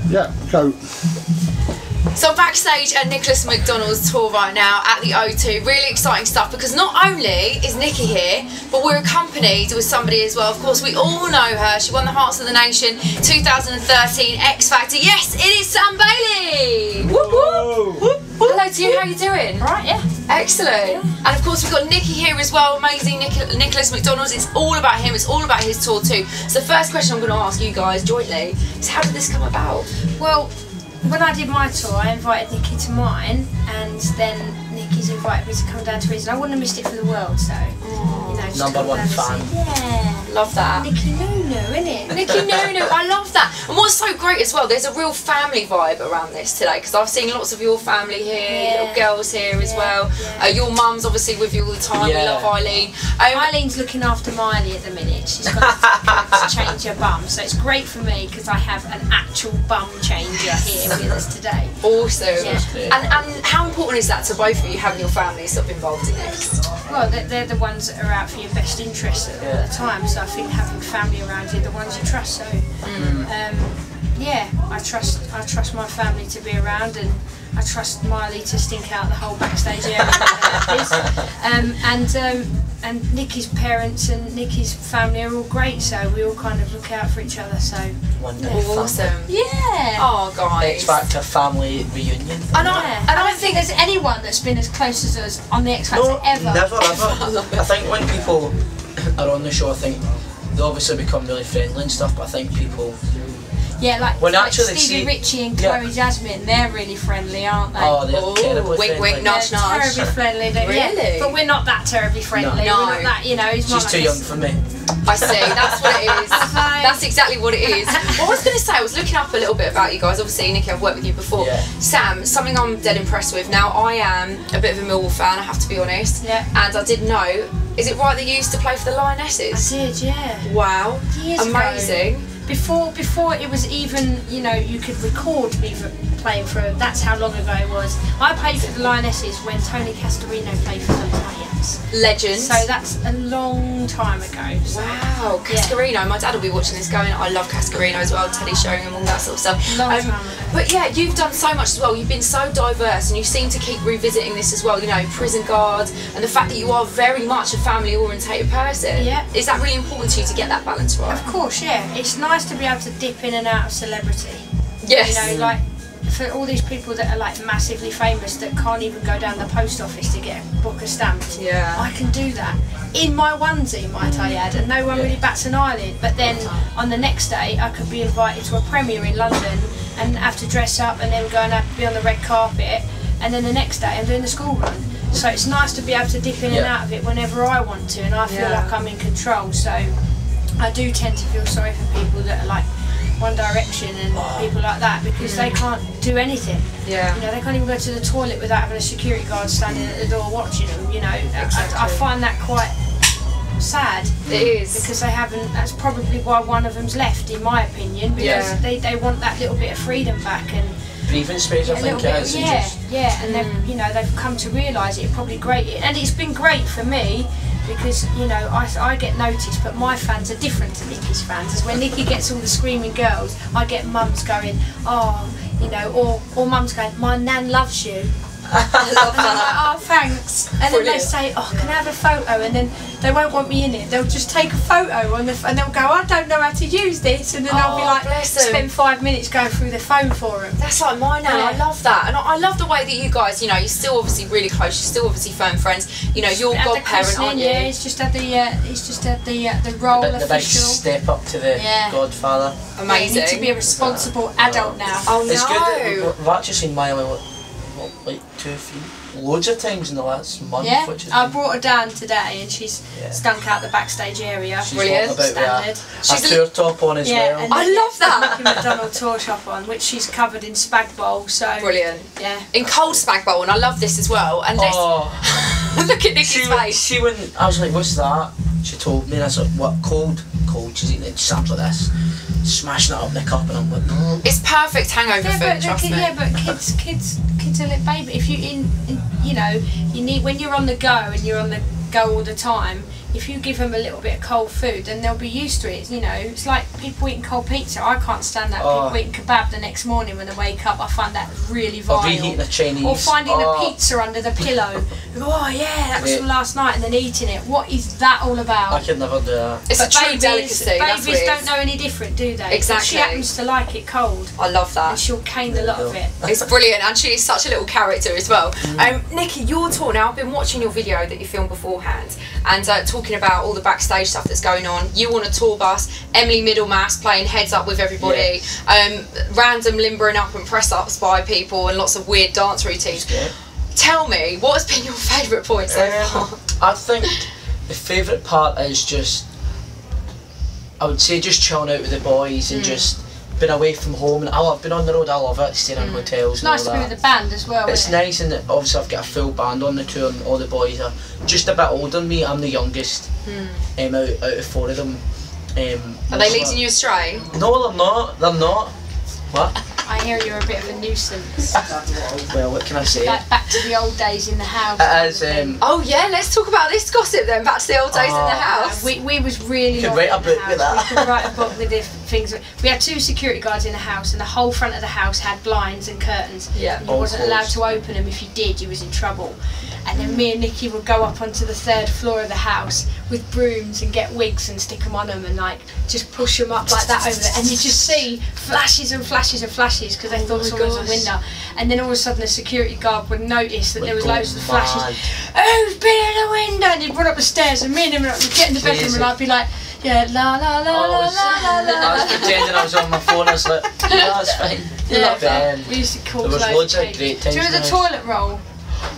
Yeah, so backstage at Nicholas McDonald's tour right now at the O2. Really exciting stuff, because not only is Nikki here, but we're accompanied with somebody as well. Of course, we all know her. She won the Hearts of the Nation 2013 X Factor. Yes, it is Sam Bailey. Whoop, whoop, whoop. Hello to you, how are you doing? Right, yeah. Excellent. Yeah. And of course we've got Nikki here as well, amazing Nicholas McDonald's. It's all about him, it's all about his tour too. So the first question I'm going to ask you guys jointly is, how did this come about? Well, when I did my tour, I invited Nikki to mine, and then Nikki's invited me to come down to his, and I wouldn't have missed it for the world, so, you know, just number one fan. Yeah. Love that. Nikki Nunu, innit? Nikki Nunu, I love that. And what's so great as well, there's a real family vibe around this today, because I've seen lots of your family here, little girls here as well. Yeah. Your mum's obviously with you all the time. We love Eileen. Eileen looking after Miley at the minute. She's got to change her bum, so it's great for me because I have an actual bum changer here with us today. Awesome. Yeah. And how important is that to both of you, having your families sort of involved in this? Well, they're the ones that are out for your best interest at the time, so I think having family around you, the ones you trust. So, yeah, I trust my family to be around, and I trust Miley to stink out the whole backstage area. And Nikki's parents and Nikki's family are all great, so we all kind of look out for each other. So awesome. Yeah. Oh, guys. X Factor family reunion. And I don't think there's anyone that's been as close as us on the X Factor ever. Never ever. I think when people are on the show, I think they obviously become really friendly and stuff, but I think people. Yeah, like actually Stevie Ritchie and Chloe Jasmine, they're really friendly, aren't they? Oh, they're terribly wink, friendly. wink, nudge, nudge. Terribly friendly. Really? Yeah, but we're not that terribly friendly. No. We're not that, you know. She's too young for me. I see, that's what it is. That's exactly what it is. Well, I was going to say, I was looking up a little bit about you guys. Obviously, Nikki, I've worked with you before. Yeah. Sam, something I'm dead impressed with. Now, I am a bit of a Millwall fan, I have to be honest. Yeah. And I did know, is it right that you used to play for the Lionesses? I did, yeah. Wow. Years amazing. ago. Before it was even, you know, you could record me playing for it. That's how long ago it was. I played for the Lionesses when Tony Castorino played for the Italians. Legend. So that's a long time ago. So, wow, Cascarino. My dad will be watching this going, I love Cascarino as well, Teddy Sheringham, all that sort of stuff. Long time ago. But yeah, you've done so much as well. You've been so diverse, and you seem to keep revisiting this as well, you know, prison guard, and the fact that you are very much a family orientated person. Yeah. Is that really important to you to get that balance right? Of course, yeah. It's nice to be able to dip in and out of celebrity. Yes. You know, like for all these people that are like massively famous that can't even go down the post office to get a book stamped. Yeah. I can do that in my onesie, might I add, and no one really bats an eyelid. But then on the next day, I could be invited to a premiere in London and have to dress up and then go and have to be on the red carpet. And then the next day, I'm doing the school run. So it's nice to be able to dip in and out of it whenever I want to, and I feel like I'm in control. So I do tend to feel sorry for people that are like One Direction and people like that, because they can't do anything. Yeah. You know, they can't even go to the toilet without having a security guard standing at the door watching them. You know, I find that quite sad. It is. Because they haven't. That's probably why one of them's left, in my opinion, because they want that little bit of freedom back and breathing space. I think it is. And then you know they've come to realise it. Probably great, and it's been great for me. Because, you know, I get noticed, but my fans are different to Nikki's fans. As when Nikki gets all the screaming girls, I get mums going, oh, you know, or mums going, my nan loves you. I love that. And I'm like, oh, thanks. And then they say, oh, can I have a photo? And then they won't want me in it. They'll just take a photo and they'll go, I don't know how to use this. And then I'll be like, spend 5 minutes going through the phone for them. That's like my nan. I love that. And I love the way that you guys, you know, you're still obviously really close. You're still obviously firm friends. You know, you're godparent, aren't you? Yeah, it's just had the role the big official. step up to the godfather. Amazing. You need to be a responsible adult now. Oh no. It's good. We've actually seen Miley like 2 or 3 loads of times in the last month. Yeah, which is I brought her down today and she's stunk out the backstage area. She's brilliant. Standard. She's a tour top on as well. And I love that. McDonald tour shop on, which she's covered in spag bowl. So brilliant. Yeah. In cold spag bowl, and I love this as well. And look at Nikki's face. She wouldn't. I was like, what's that? She told me, and I was like, what? Cold. She's eating it just like this, smashing it up in the cup, and I'm like, no. It's perfect hangover food, trust me. Yeah, but kids are like baby. If you you know, you need when you're on the go and you're on the go all the time, if you give them a little bit of cold food, then they'll be used to it. You know, it's like people eating cold pizza. I can't stand that. People eating kebab the next morning when they wake up. I find that really vile. Or reheating a Chinese. Or finding a pizza under the pillow. Oh yeah, that was from last night, and then eating it. What is that all about? I could never do that. It's a true delicacy. Babies don't know any different, do they? Exactly. She happens to like it cold. I love that. And she'll cane a lot of it. It's brilliant, and she's such a little character as well. Nikki, your tour now, I've been watching your video that you filmed beforehand, and talking about all the backstage stuff that's going on. You on a tour bus, Emily Middlemass playing heads up with everybody, random limbering up and press ups by people, and lots of weird dance routines. Tell me, what has been your favourite point so far? I think the favourite part is just, I would say, just chilling out with the boys and just been away from home. And I've been on the road, I love it, staying in hotels and nice all to be that. with the band as well. It's nice, and obviously I've got a full band on the tour, and all the boys are just a bit older than me. I'm the youngest out of 4 of them. Are they leading you astray? No, they're not. They're not. What? I hear you're a bit of a nuisance. Well, what can I say? Like back to the old days in the house. It is. Oh yeah, let's talk about this gossip then. Back to the old days in the house. We was really. You could write a book with that. We could write a book with the things. We had 2 security guards in the house, and the whole front of the house had blinds and curtains. Yeah. And you wasn't allowed to open them. If you did, you was in trouble. And then me and Nikki would go up onto the 3rd floor of the house with brooms and get wigs and stick them on them and like just push them up like that over there. And you just see flashes and flashes and flashes because they thought someone was a window. And then all of a sudden the security guard would notice that there was loads of flashes. Who's been in the window? And he'd run up the stairs, and me and him would get in the bedroom, and I'd be like, yeah, la la la la la la. I was pretending I was on my phone. I was like, yeah, that's fine. Yeah, we used to call there was loads of great times. Do you remember the toilet roll?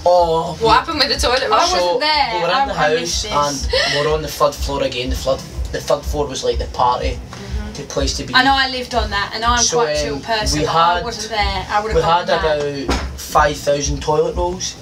Oh, what happened with the toilet roll? I wasn't there. We were in the house, and we were on the 3rd floor again. The 3rd floor was like the party, the place to be. I know, I lived on that, and I'm quite a chill person. I wasn't there. I would have gone mad. We had about 5,000 toilet rolls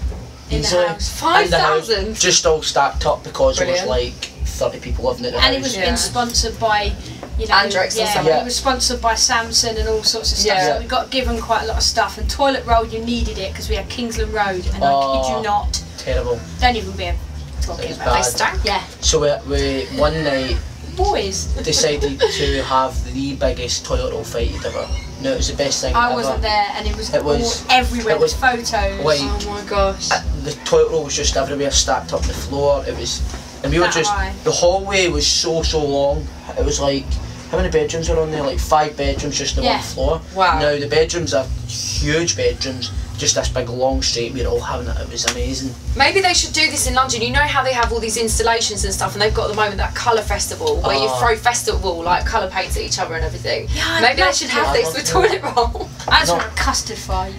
in the house. 5,000? Just all stacked up because there was like 30 people living in the house. And it was being sponsored by, you know, Andrex and stuff. it was sponsored by Samson and all sorts of stuff. So we got given quite a lot of stuff. And toilet roll, you needed it because we had Kingsland Road, and I kid you not. Terrible. Don't even be talking about it. They stank. Yeah. So we one night boys decided to have the biggest toilet roll fight you'd ever. No, it was the best thing I ever. wasn't there, and it was all everywhere. There was photos. Like, oh my gosh. The toilet roll was just everywhere, stacked up the floor. It was, and we were just the hallway was so long. It was like, how many bedrooms were on there? Like 5 bedrooms just on one floor. Wow. Now the bedrooms are huge bedrooms. Just this big long straight, we were all having it. It was amazing. Maybe they should do this in London. You know how they have all these installations and stuff, and they've got at the moment that colour festival where you throw festival like colour paints at each other and everything. Yeah, maybe they should have this with toilet roll. I just want a custard fight.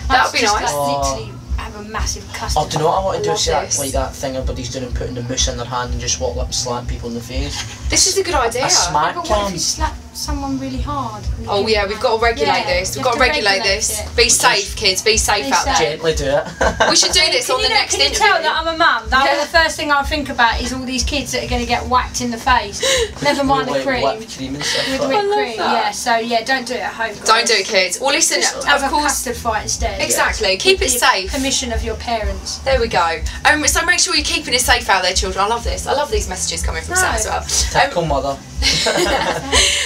That would be nice. Literally have a massive custard. Oh, do you know what I want to do? See this. like that thing everybody's doing, putting the mousse in their hand and just walk up and slam people in the face. This is a good idea. A smack But what if you slap someone really hard? Oh yeah, we've got to regulate this. We've got to regulate this. Be safe, kids. Be safe out there. Gently do it. We should do this on the next interview. Can you tell that I'm a mum? The first thing I think about is all these kids that are going to get whacked in the face. Never mind the cream. Whipped cream and stuff. With whipped cream, yeah. So yeah, don't do it at home. Guys. Don't do it, kids. Well, listen, have of a course. custard fight instead. Exactly. Keep it safe. Permission of your parents. There we go. So make sure you're keeping it safe out there, children. I love this. I love these messages coming from Sam as well. Typical mother.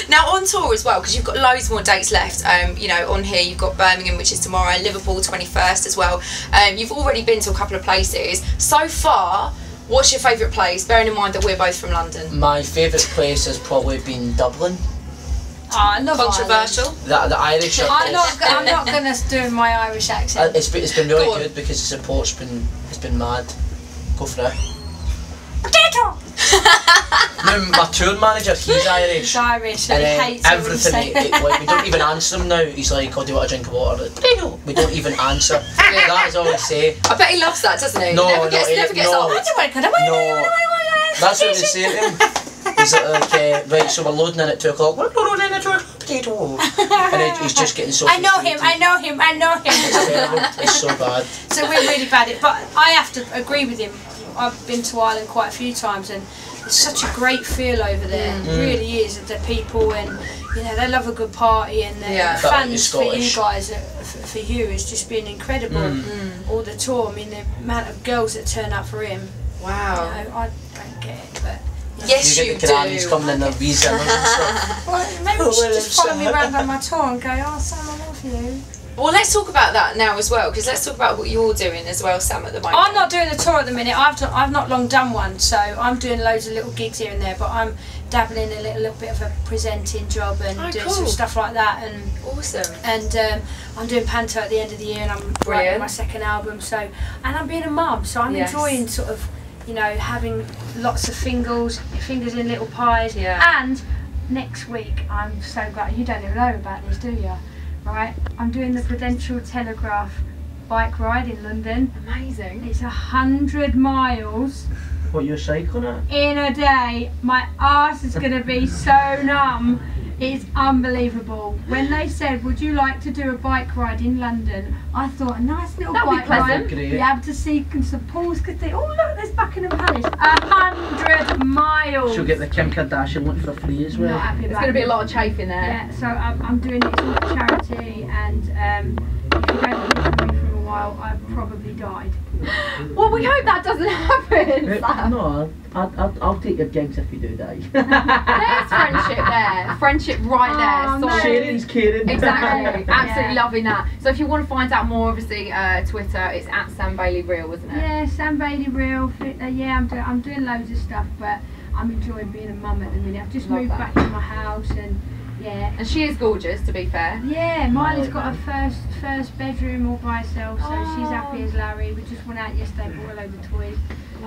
Now on tour as well, because you've got loads more dates left. You know, on here you've got Birmingham, which is tomorrow, Liverpool 21st as well. You've already been to a couple of places so far. What's your favourite place? Bearing in mind that we're both from London. My favourite place has probably been Dublin. Oh, I love controversial. The Irish. I'm not gonna do my Irish accent. It's been really good because the support's been mad. Go for it. Potato. No, my tour manager, he's Irish. He's Irish, and he hates everything. Like, we don't even answer him now. He's like, "Oh, do you want a drink of water?" Potato. We don't even answer. That is all we say. I bet he loves that, doesn't he? No, never gets old. No, that's what they say to him. He's like, right, so we're loading in at 2 o'clock. We're loading in at 2 o'clock. Potato. And he's just getting so. I know him. It's terrible. It's so bad. So we're really bad at it, but I have to agree with him. I've been to Ireland quite a few times, and it's such a great feel over there. It really is. The people, and you know, they love a good party, and the fans for you guys, for you, has just been incredible. All the tour. I mean, the amount of girls that turn up for him. Wow. You know, don't get it, but. Yes, you get the grannies coming in their wee zimmers and stuff. Well, maybe you should just follow me around on my tour and go, oh, Sam, I love you. Well, let's talk about that now as well, because let's talk about what you're doing as well, Sam, at the moment. I'm not doing a tour at the minute. I've not long done one, so I'm doing loads of little gigs here and there, but I'm dabbling in a little bit of a presenting job and doing some stuff like that. And awesome. And I'm doing panto at the end of the year, and I'm writing my second album. So, and I'm being a mum, so I'm enjoying sort of, you know, having lots of fingers in little pies. Yeah. And next week, I'm so glad you don't even know about this, do you? Right, I'm doing the Prudential Telegraph bike ride in London. Amazing. It's 100 miles. What, you're cycling it? In a day. My arse is going to be so numb. It's unbelievable. When they said, would you like to do a bike ride in London, I thought a nice little bike ride. Be able to see St Paul's Cathedral. Oh look, there's Buckingham Palace. 100 miles. She'll get the Kim Kardashian one for free as well. Not happy There's about going to be it. a lot of chafe in there. Yeah, so I'm doing it all for charity, and if you don't hear from me for a while, I've probably died. Well, we hope that doesn't happen, Sam. No, I'll take your gigs if you do die. There's friendship there. Friendship right there. Oh, no. Sharing's caring. Exactly. Absolutely Yeah. loving that. So if you want to find out more, obviously, Twitter, it's at Sam Bailey Real, isn't it? Yeah, Sam Bailey Real. Yeah, I'm doing loads of stuff, but I'm enjoying being a mum at the minute. I've just moved back in my house, and yeah. And she is gorgeous, to be fair. Yeah, Miley's got her first bedroom all by herself, so she's happy as Larry. We just went out yesterday, bought a load of toys.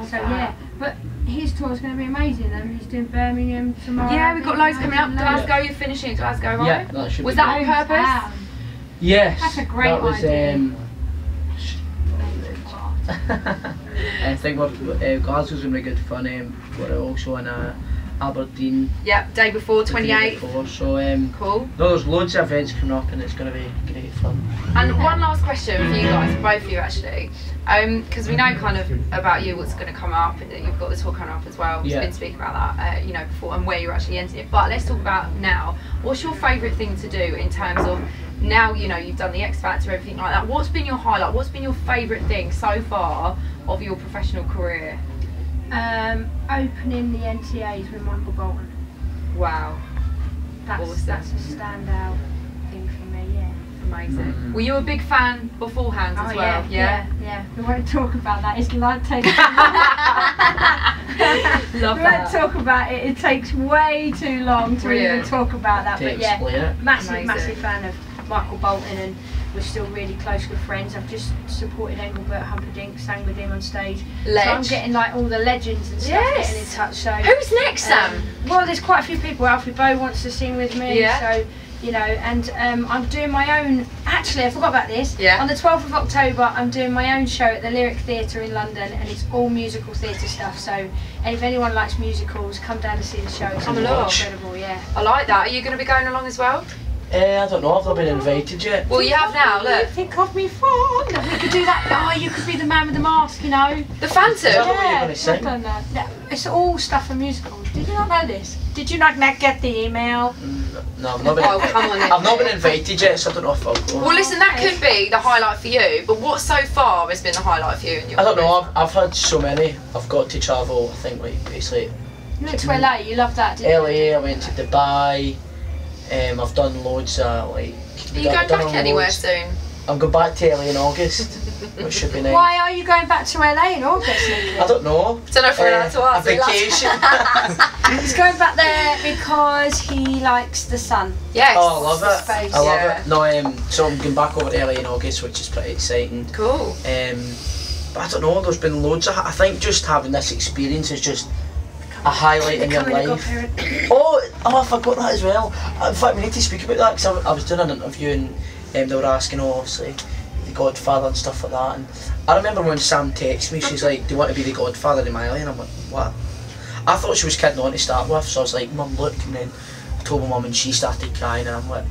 So yeah, but his tour's going to be amazing. He's doing Birmingham tomorrow. Yeah, we've got loads coming up. Glasgow, you're finishing at Glasgow, right? Yeah, that should Was be that on great. purpose? Yes. That's a great that was, idea. I think Glasgow's going to be good fun. We're also in Aberdeen. Yep, day before, the day 28th. before, so Cool. no, there's loads of events coming up, and it's going to be great fun. And one last question for you guys, for both of you actually, because we know kind of about you what's going to come up, and that you've got the tour coming up as well. We've been speaking about that, you know, before, and where you're actually entering it. But let's talk about now. What's your favourite thing to do in terms of now? You know, you've done the X Factor, everything like that. What's been your highlight? What's been your favourite thing so far of your professional career? Opening the NTAs with Michael Bolton. Wow. That's a standout thing for me, yeah. Amazing. Were you a big fan beforehand as well? Yeah. We won't talk about that. It's like taking. Love we that. won't talk about it. It takes way too long to even Brilliant. talk about that. But yeah, Explain it. massive Amazing. fan of Michael Bolton, and we're still really close with friends. I've just supported Engelbert Humperdinck, sang with him on stage. Ledge. So I'm getting like all the legends and stuff getting in touch. So Who's next, Sam? well, there's quite a few people. Alfie Bow wants to sing with me. Yeah. So, you know, and I'm doing my own. Actually, I forgot about this. Yeah. On the 12th of October, I'm doing my own show at the Lyric Theatre in London, and it's all musical theatre stuff. So, and if anyone likes musicals, come down to see the show. It's Come along. incredible, yeah. I like that. Are you going to be going along as well? I don't know. I've not been invited yet. Well, you have now. Look, Think of me fond. We could do that. Oh, you could be the man with the mask, you know. the Phantom. that what you're gonna sing? I've done that. Yeah, it's all stuff for musicals. Did you not know this? Did you not get the email? No, I've not been. Oh, come on. I've not been invited yet, so I don't know if I'll go. Well, listen, that could be the highlight for you. But what so far has been the highlight for you? In your I don't know. I've had so many. I've got to travel. I think like basically You went to LA. You loved that, didn't you? LA. I went to Dubai. I've done loads of like. Are you going back anywhere soon? I'm going back to LA in August, which should be nice. Why are you going back to LA in August, Nicky? I don't know. Don't know if we're allowed to ask. A vacation. He's going back there because he likes the sun. Yes. Oh, I love it. Space, I love yeah. it. No, so I'm going back over to LA in August, which is pretty exciting. Cool. But I don't know. There's been loads of. I think just having this experience is just a highlight in your Becoming a life. godparent. Oh, I forgot that as well. In fact, we need to speak about that because I was doing an interview and they were asking, obviously, the Godfather and stuff like that. And I remember when Sam texted me, she's like, "Do you want to be the Godfather in Miley?" And I'm like, "What?" I thought she was kidding on to start with, so I was like, "Mum, look," and then I told my mum and she started crying, and I'm like,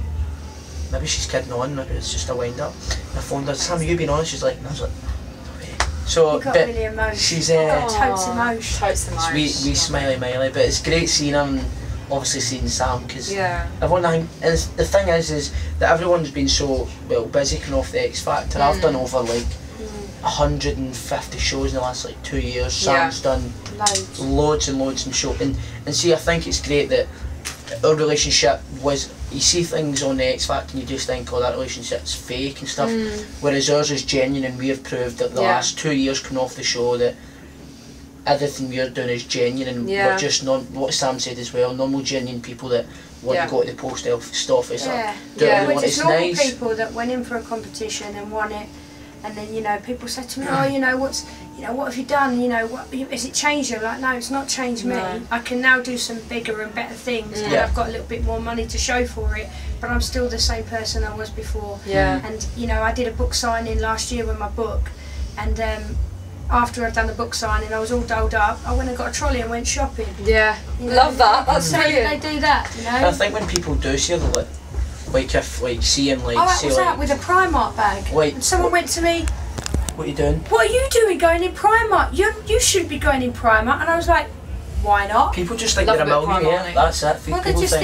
maybe she's kidding on, maybe it's just a wind up. And I phoned her, "Sam, are you being honest?" She's like, and I was like, "No way." So, You got but really emotional. she's Totes emotion. Totes emotion. we Smiley Miley, but it's great seeing her and obviously seeing Sam because Yeah. everyone, and the thing is that everyone's been so busy coming off the X Factor. I've done over like 150 shows in the last like 2 years. Sam's done loads and loads of shows, and see, I think it's great that our relationship was, you see things on the X Factor and you just think, oh, that relationship's fake and stuff, whereas ours is genuine, and we have proved that the last 2 years coming off the show that everything we're doing is genuine, and we're just what Sam said as well, normal genuine people that want to go to the post office, we're just normal people that went in for a competition and won it, and then, you know, people say to me, oh, you know, what have you done, you know, what has it changed you? Like, no, it's not changed me. I can now do some bigger and better things, and I've got a little bit more money to show for it, but I'm still the same person I was before. And, you know, I did a book signing last year with my book, and after I'd done the book signing, I was all dolled up. I went and got a trolley and went shopping. You know? Love that. That's brilliant. They do that, you know. And I think when people do see the like if seeing like, I was out with a Primark bag. And someone went to me, what are you doing? What are you doing going in Primark? You should be going in Primark. And I was like, why not? People just think they're a millionaire. That's it. Well, they just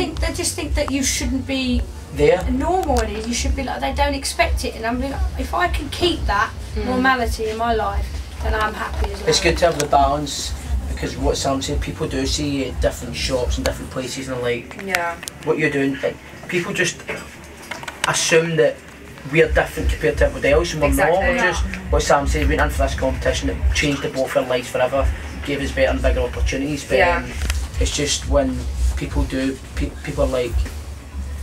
think that you shouldn't be there. Normal in it. You should be like, they don't expect it. And I'm like, if I can keep that normality in my life, then I'm happy as well. It's good to have the balance, because what Sam said, people do see you at different shops and different places, and they're like, what you're doing. People just assume that we're different compared to everybody else, and we're not. We're just, what Sam said, we went in for this competition that changed the both our lives forever, gave us better and bigger opportunities. But it's just when people people are like,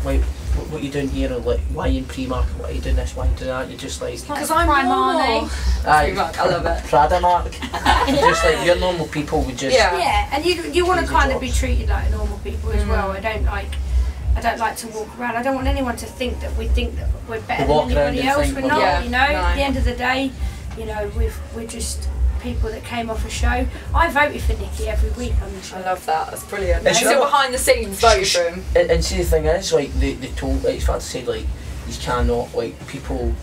what are you doing here, or like, why are you in Primark, why are you doing this, why are you doing that? You're just like, because I'm normal. Primark, I love it. Prada Mark. Just like, you're normal people, we just and you want to kind of be treated like normal people as well. I don't like to walk around. I don't want anyone to think that we think that we're better than anybody else. We're not, you know. At the end of the day, you know, we're just people that came off a show. I voted for Nikki every week on the show. I love that. That's brilliant. And so behind the scenes, vote for him. And see, the thing is, like, they told, like, it's fair to say, like, you cannot, like, people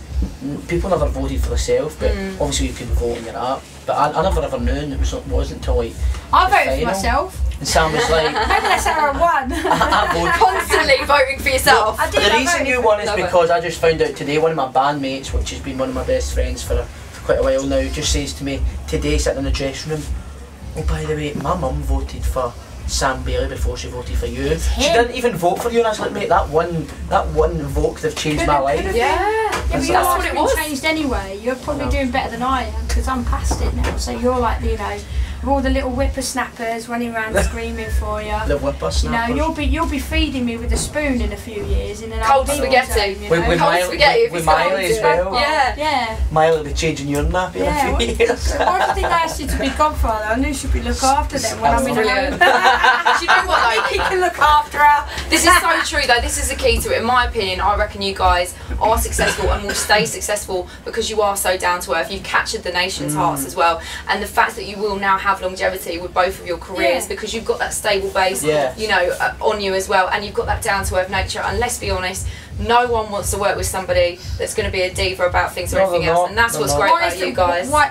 never voted for themselves, but obviously you could vote when you're up. But I never ever knew, and it wasn't until like I voted for myself. And Sam was like, maybe that's how I won. I constantly voting for yourself. The reason you won is because I just found out today, one of my bandmates, which has been one of my best friends for quite a while now, just says to me today, sitting in the dressing room, oh, by the way, my mum voted for Sam Bailey before she voted for you. She didn't even vote for you, and I was like, mate, that one vote could have changed my life. But your life's been changed anyway. You're probably doing better than I am, because I'm past it now. So you're like, you know, all the little whippersnappers running around screaming for you. The whippersnappers. You know, you'll be feeding me with a spoon in a few years, and then cold spaghetti. With Miley as well. Yeah. Miley will be changing your nappy in a few years. Why do you think I asked you to be godfather? I knew she'd be look after them when I'm in a home. Do you know what though? He can look after her. This is so true though. This is the key to it. In my opinion, I reckon you guys are successful and will stay successful because you are so down to earth. You've captured the nation's hearts as well, and the fact that you will now have longevity with both of your careers because you've got that stable base, you know, on you as well, and you've got that down to earth nature. And let's be honest, no one wants to work with somebody that's going to be a diva about things or anything else, and that's what's great about you guys. Why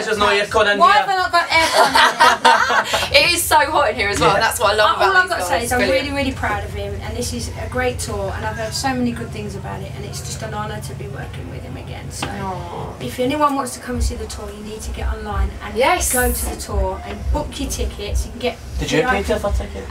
is there no aircon in here? Why have I not got aircon in here? It is so hot in here as well, and that's what I love about all I've got guys. to say is I'm really, really proud of him, and this is a great tour, and I've heard so many good things about it, and it's just an honour to be working with him again. So if anyone wants to come and see the tour, you need to get online and go to the tour and book your tickets. You can get. Did you pay for tickets?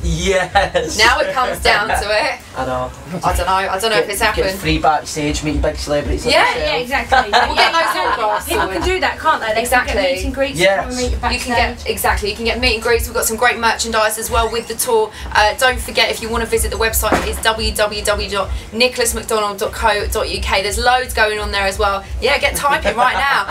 Yes. Now it comes down to it. I know. I don't know if it's happened. Get free backstage, meet big celebrities. Yeah, exactly. We'll get those autographs. People can do that, can't they? They can get meet and greets. Come and meet you backstage. You can get meet and greets. We've got some great merchandise as well with the tour. Don't forget, if you want to visit the website, it's www.nicholasmcdonald.co.uk. There's loads going on there as well. Yeah, get typing right now.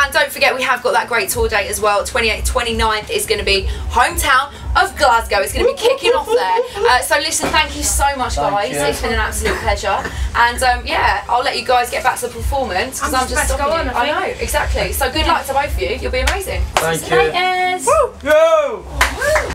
And don't forget, we have got that great tour date as well. 28th, 29th is going to be hometown of Glasgow. It's going to be kicking off there. So listen, thank you so much, guys. It's been an absolute pleasure. And yeah, I'll let you guys get back to the performance because I'm just stopping you. I know, exactly. So good luck to both of you. You'll be amazing. Thank you. Woo! Yo!